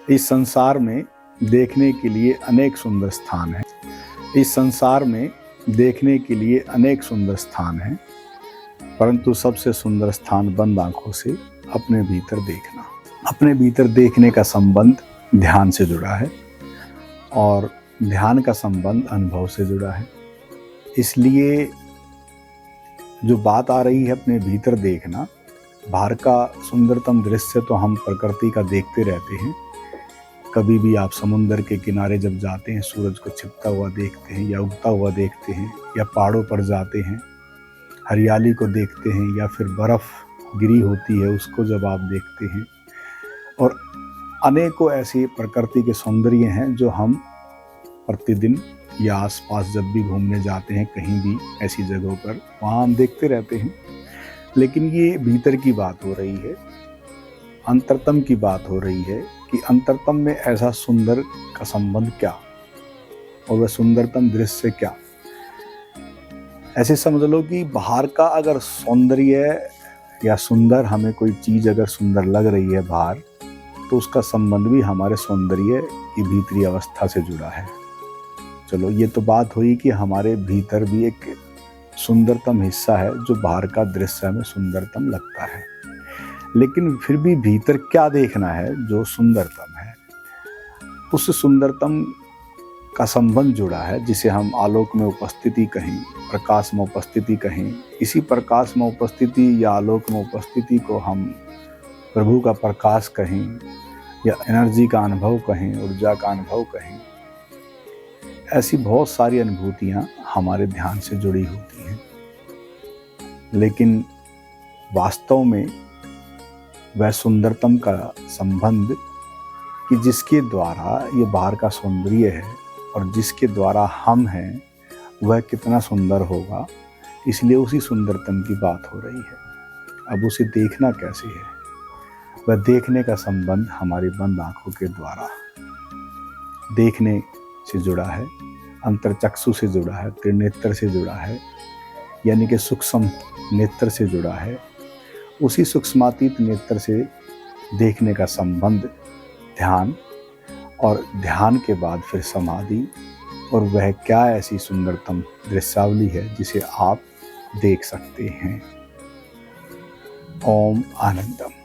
इस संसार में देखने के लिए अनेक सुंदर स्थान हैं। इस संसार में देखने के लिए अनेक सुंदर स्थान हैं, परंतु सबसे सुंदर स्थान बंद आंखों से अपने भीतर देखना। अपने भीतर देखने का संबंध ध्यान से जुड़ा है और ध्यान का संबंध अनुभव से जुड़ा है। इसलिए जो बात आ रही है अपने भीतर देखना, बाहर का सुंदरतम दृश्य तो हम प्रकृति का देखते रहते हैं। कभी भी आप समुंदर के किनारे जब जाते हैं, सूरज को छिपता हुआ देखते हैं या उगता हुआ देखते हैं, या पहाड़ों पर जाते हैं, हरियाली को देखते हैं, या फिर बर्फ़ गिरी होती है उसको जब आप देखते हैं, और अनेकों ऐसी प्रकृति के सौंदर्य हैं जो हम प्रतिदिन या आसपास जब भी घूमने जाते हैं कहीं भी ऐसी जगहों पर, वहाँ हम देखते रहते हैं। लेकिन ये भीतर की बात हो रही है, अंतरतम की बात हो रही है कि अंतरतम में ऐसा सुंदर का संबंध क्या, और वह सुंदरतम दृश्य क्या। ऐसे समझ लो कि बाहर का अगर सौंदर्य या सुंदर, हमें कोई चीज़ अगर सुंदर लग रही है बाहर, तो उसका संबंध भी हमारे सौंदर्य की भीतरी अवस्था से जुड़ा है। चलो, ये तो बात हुई कि हमारे भीतर भी एक सुंदरतम हिस्सा है जो बाहर का दृश्य हमें सुंदरतम लगता है, लेकिन फिर भी भीतर क्या देखना है जो सुंदरतम है। उस सुंदरतम का संबंध जुड़ा है, जिसे हम आलोक में उपस्थिति कहें, प्रकाश में उपस्थिति कहें। इसी प्रकाश में उपस्थिति या आलोक में उपस्थिति को हम प्रभु का प्रकाश कहें, या एनर्जी का अनुभव कहें, ऊर्जा का अनुभव कहें। ऐसी बहुत सारी अनुभूतियाँ हमारे ध्यान से जुड़ी होती हैं, लेकिन वास्तव में वह सुंदरतम का संबंध कि जिसके द्वारा ये बाहर का सौंदर्य है और जिसके द्वारा हम हैं, वह कितना सुंदर होगा, इसलिए उसी सुंदरतम की बात हो रही है। अब उसे देखना कैसे है, वह देखने का संबंध हमारी बंद आंखों के द्वारा देखने से जुड़ा है, अंतरचक्षु से जुड़ा है, त्रिनेत्र से जुड़ा है, यानी कि सूक्ष्म नेत्र से जुड़ा है। उसी सूक्ष्मातीत नेत्र से देखने का संबंध ध्यान, और ध्यान के बाद फिर समाधि, और वह क्या ऐसी सुंदरतम दृश्यावली है जिसे आप देख सकते हैं। ओम आनंदम।